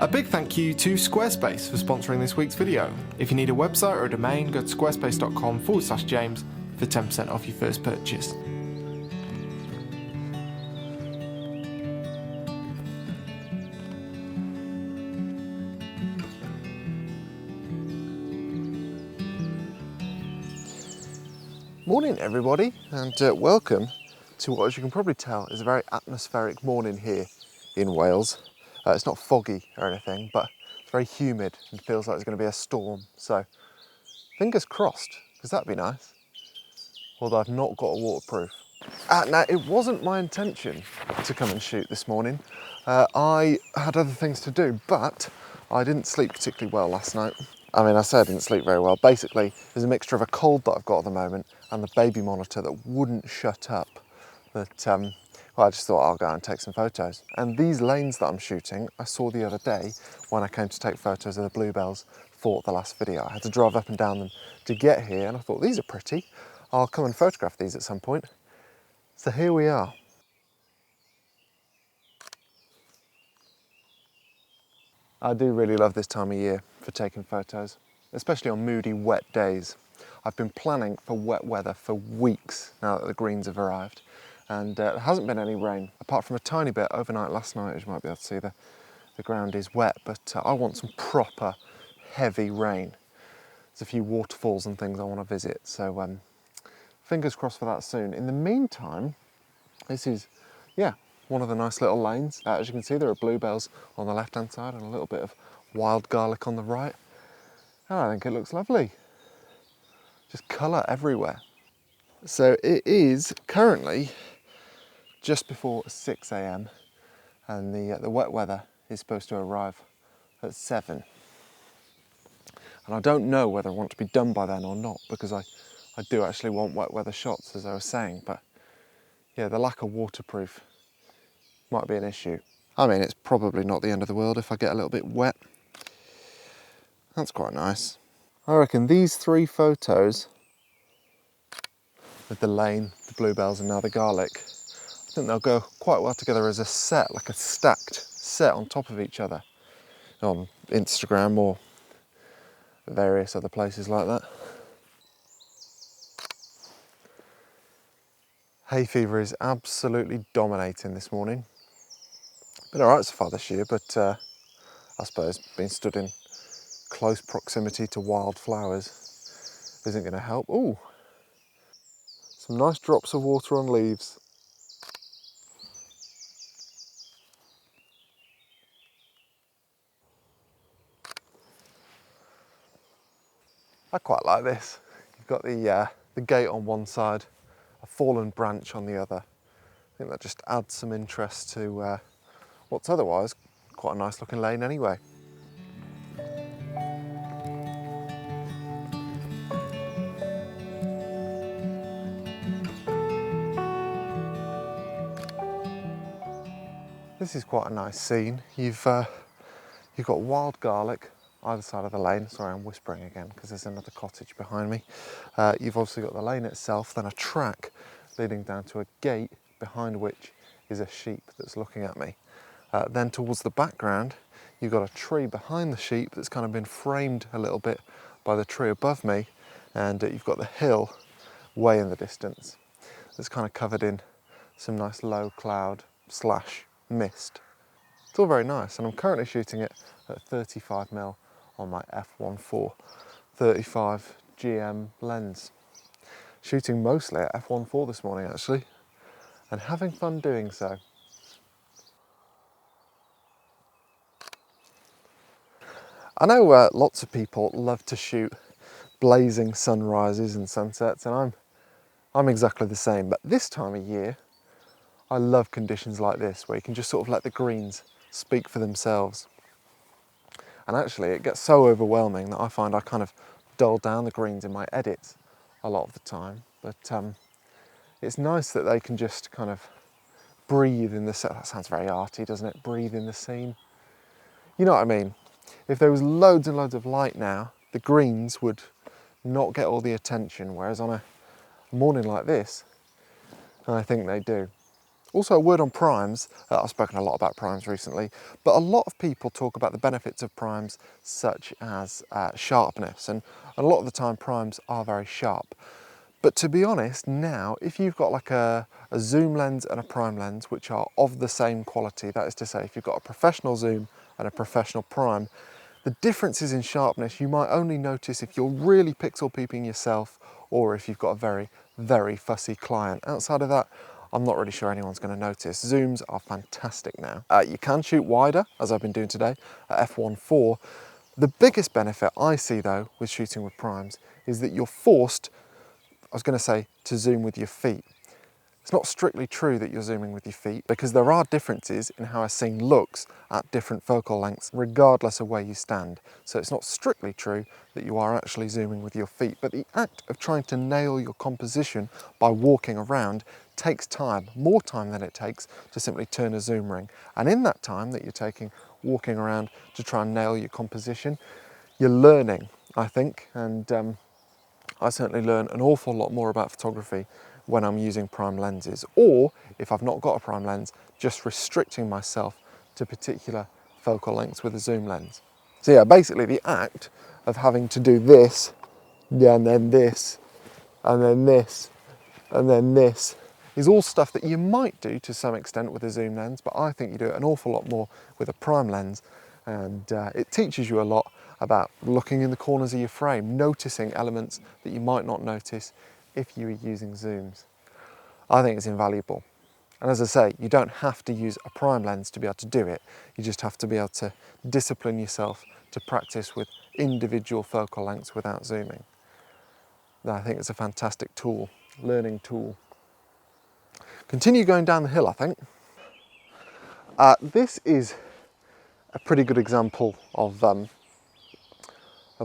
A big thank you to Squarespace for sponsoring this week's video. If you need a website or a domain, go to squarespace.com/James for 10% off your first purchase. Morning everybody, and welcome to what, as you can probably tell, is a very atmospheric morning here in Wales. It's not foggy or anything, but it's very humid and feels like it's going to be a storm. So fingers crossed, because that'd be nice. Although I've not got a waterproof. Now, it wasn't my intention to come and shoot this morning. I had other things to do, but I didn't sleep particularly well last night. I mean, I say I didn't sleep very well. Basically, there's a mixture of a cold that I've got at the moment and the baby monitor that wouldn't shut up. But well, I just thought I'll go and take some photos. And these lanes that I'm shooting, I saw the other day when I came to take photos of the bluebells for the last video. I had to drive up and down them to get here, and I thought, these are pretty. I'll come and photograph these at some point. So here we are. I do really love this time of year for taking photos, especially on moody, wet days. I've been planning for wet weather for weeks now that the greens have arrived, and there hasn't been any rain, apart from a tiny bit overnight last night. As you might be able to see, the ground is wet, but I want some proper heavy rain. There's a few waterfalls and things I want to visit, so fingers crossed for that soon. In the meantime, this is, yeah, one of the nice little lanes. As you can see, there are bluebells on the left-hand side and a little bit of wild garlic on the right. And I think it looks lovely. Just colour everywhere. So it is currently just before 6 AM and the wet weather is supposed to arrive at 7. And I don't know whether I want to be done by then or not, because I do actually want wet weather shots, as I was saying, but yeah, the lack of waterproof might be an issue. I mean, it's probably not the end of the world if I get a little bit wet. That's quite nice. I reckon these 3 photos with the lane, the bluebells and now the garlic, I think they'll go quite well together as a set, like a stacked set on top of each other on Instagram or various other places like that. Hay fever is absolutely dominating this morning. Been alright so far this year, but I suppose being stood in close proximity to wildflowers isn't going to help. Ooh, some nice drops of water on leaves. I quite like this. You've got the gate on one side, a fallen branch on the other. I think that just adds some interest to what's otherwise quite a nice looking lane anyway. This is quite a nice scene. You've got wild garlic either side of the lane. Sorry, I'm whispering again because there's another cottage behind me. You've obviously got the lane itself, then a track leading down to a gate behind which is a sheep that's looking at me. Then towards the background, you've got a tree behind the sheep that's kind of been framed a little bit by the tree above me, and you've got the hill way in the distance that's kind of covered in some nice low cloud / mist. It's all very nice, and I'm currently shooting it at 35mm on my f1.4 35 GM lens. Shooting mostly at f1.4 this morning actually, and having fun doing so. I know lots of people love to shoot blazing sunrises and sunsets, and I'm exactly the same, but this time of year I love conditions like this where you can just sort of let the greens speak for themselves. And actually it gets so overwhelming that I find I kind of dull down the greens in my edits a lot of the time, but it's nice that they can just kind of breathe in the set. That sounds very arty, doesn't it? Breathe in the scene. You know what I mean? If there was loads and loads of light now, the greens would not get all the attention, whereas on a morning like this, I think they do. Also, a word on primes. I've spoken a lot about primes recently, but a lot of people talk about the benefits of primes such as sharpness, and a lot of the time primes are very sharp. But to be honest, now, if you've got like a zoom lens and a prime lens, which are of the same quality, that is to say, if you've got a professional zoom and a professional prime, the differences in sharpness you might only notice if you're really pixel peeping yourself or if you've got a very, very fussy client. Outside of that, I'm not really sure anyone's going to notice. Zooms are fantastic now. You can shoot wider, as I've been doing today, at f1.4. The biggest benefit I see though with shooting with primes is that you're forced, I was going to say, to zoom with your feet. It's not strictly true that you're zooming with your feet because there are differences in how a scene looks at different focal lengths regardless of where you stand. So it's not strictly true that you are actually zooming with your feet, but the act of trying to nail your composition by walking around takes time, more time than it takes to simply turn a zoom ring. And in that time that you're taking walking around to try and nail your composition, you're learning, I think, and I certainly learn an awful lot more about photography when I'm using prime lenses, or if I've not got a prime lens, just restricting myself to particular focal lengths with a zoom lens. So yeah, basically the act of having to do this, yeah, and then this, and then this, and then this, is all stuff that you might do to some extent with a zoom lens, but I think you do it an awful lot more with a prime lens, and it teaches you a lot about looking in the corners of your frame, noticing elements that you might not notice if you were using zooms. I think it's invaluable. And as I say, you don't have to use a prime lens to be able to do it. You just have to be able to discipline yourself to practice with individual focal lengths without zooming. And I think it's a fantastic tool, learning tool. Continue going down the hill, I think. This is a pretty good example of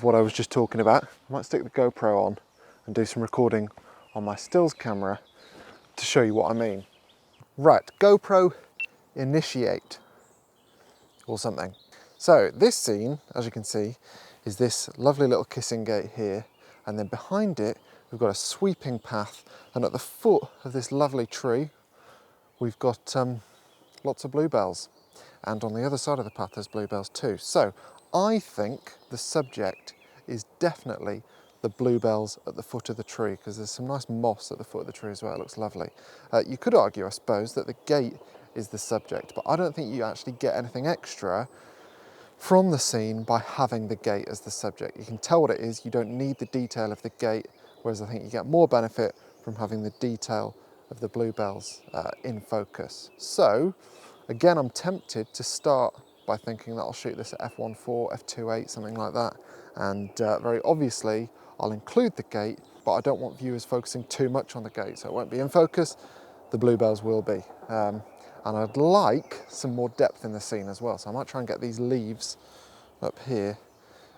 what I was just talking about. I might stick the GoPro on and do some recording on my stills camera to show you what I mean. Right, GoPro initiate or something. So this scene, as you can see, is this lovely little kissing gate here, and then behind it we've got a sweeping path, and at the foot of this lovely tree we've got lots of bluebells, and on the other side of the path there's bluebells too. So I think the subject is definitely the bluebells at the foot of the tree, because there's some nice moss at the foot of the tree as well. It looks lovely. You could argue, I suppose, that the gate is the subject, but I don't think you actually get anything extra from the scene by having the gate as the subject. You can tell what it is, you don't need the detail of the gate, whereas I think you get more benefit from having the detail of the bluebells in focus. So again, I'm tempted to start by thinking that I'll shoot this at f1.4, f2.8, something like that, and very obviously I'll include the gate, but I don't want viewers focusing too much on the gate, so it won't be in focus, the bluebells will be. And I'd like some more depth in the scene as well, so I might try and get these leaves up here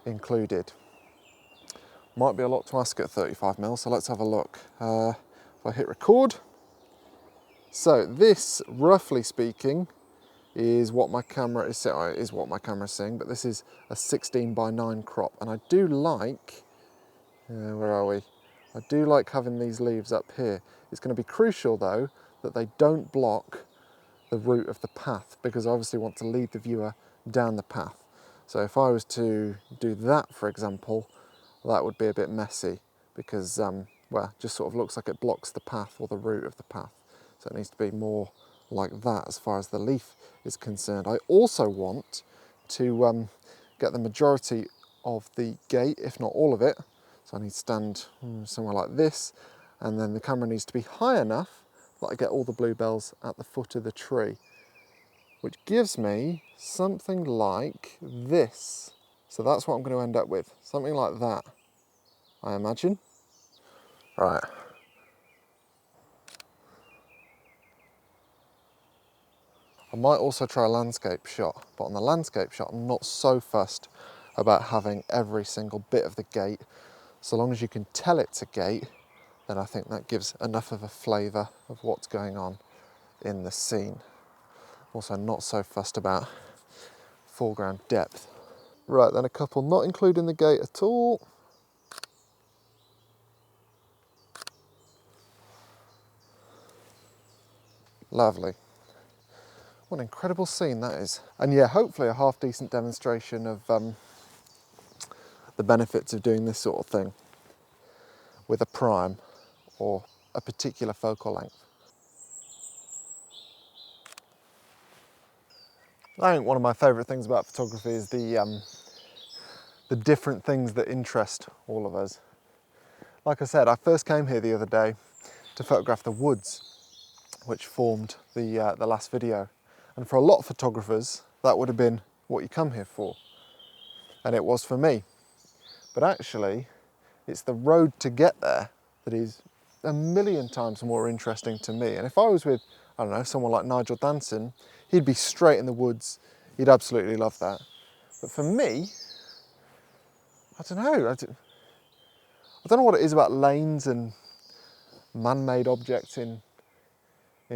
included. Might be a lot to ask at 35mm, so let's have a look. If I hit record. So this, roughly speaking, is what my camera is seeing, but this is a 16:9 crop, and I do like, where are we? I do like having these leaves up here. It's going to be crucial though that they don't block the route of the path, because I obviously want to lead the viewer down the path. So if I was to do that, for example, that would be a bit messy, because well, it just sort of looks like it blocks the path or the route of the path. So it needs to be more like that as far as the leaf is concerned. I also want to get the majority of the gate, if not all of it. So I need to stand somewhere like this, and then the camera needs to be high enough that I get all the bluebells at the foot of the tree, which gives me something like this. So that's what I'm going to end up with, something like that, I imagine. Right. I might also try a landscape shot, but on the landscape shot I'm not so fussed about having every single bit of the gate. So long as you can tell it's a gate, then I think that gives enough of a flavour of what's going on in the scene. Also not so fussed about foreground depth. Right, then a couple not including the gate at all. Lovely. What an incredible scene that is. And yeah, hopefully a half decent demonstration of the benefits of doing this sort of thing with a prime or a particular focal length. I think one of my favourite things about photography is the different things that interest all of us. Like I said, I first came here the other day to photograph the woods, which formed the last video. And for a lot of photographers, that would have been what you come here for. And it was for me. But actually, it's the road to get there that is a million times more interesting to me. And if I was with, I don't know, someone like Nigel Danson, he'd be straight in the woods. He'd absolutely love that. But for me, I don't know. I don't know what it is about lanes and man-made objects in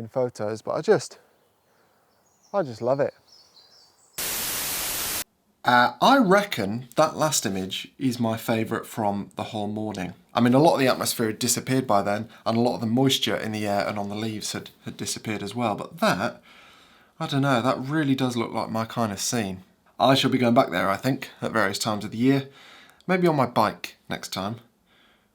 photos, but I just love it. I reckon that last image is my favourite from the whole morning. I mean, a lot of the atmosphere had disappeared by then, and a lot of the moisture in the air and on the leaves had disappeared as well. But that, I don't know, that really does look like my kind of scene. I shall be going back there, I think, at various times of the year. Maybe on my bike next time,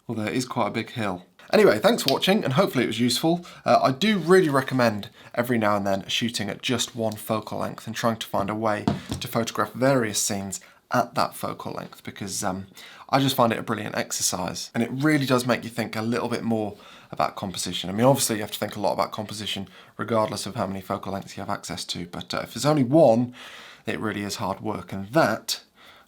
although it is quite a big hill. Anyway, thanks for watching, and hopefully it was useful. I do really recommend every now and then shooting at just one focal length and trying to find a way to photograph various scenes at that focal length, because I just find it a brilliant exercise, and it really does make you think a little bit more about composition. I mean, obviously you have to think a lot about composition regardless of how many focal lengths you have access to, but if there's only one, it really is hard work, and that,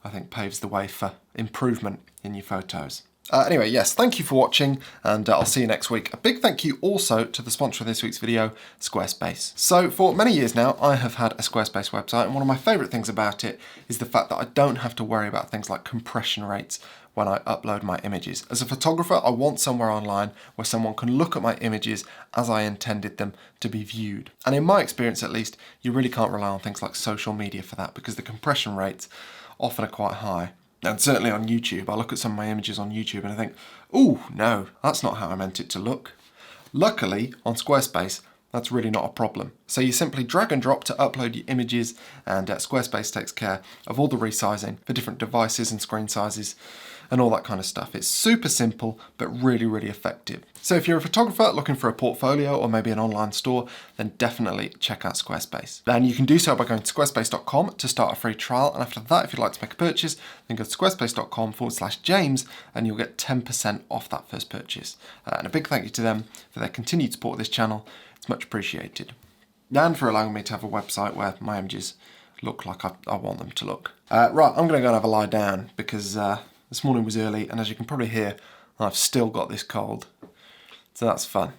I think, paves the way for improvement in your photos. Anyway, yes, thank you for watching, and I'll see you next week. A big thank you also to the sponsor of this week's video, Squarespace. So for many years now, I have had a Squarespace website, and one of my favourite things about it is the fact that I don't have to worry about things like compression rates when I upload my images. As a photographer, I want somewhere online where someone can look at my images as I intended them to be viewed. And in my experience at least, you really can't rely on things like social media for that, because the compression rates often are quite high. And certainly on YouTube, I look at some of my images on YouTube and I think, ooh, no, that's not how I meant it to look. Luckily, on Squarespace, that's really not a problem. So you simply drag and drop to upload your images, and Squarespace takes care of all the resizing for different devices and screen sizes and all that kind of stuff. It's super simple, but really, really effective. So if you're a photographer looking for a portfolio or maybe an online store, then definitely check out Squarespace. And you can do so by going to squarespace.com to start a free trial. And after that, if you'd like to make a purchase, then go to squarespace.com/James and you'll get 10% off that first purchase. And a big thank you to them for their continued support of this channel. It's much appreciated. And for allowing me to have a website where my images look like I want them to look. Right, I'm going to go and have a lie down because this morning was early, and as you can probably hear, I've still got this cold. So that's fun.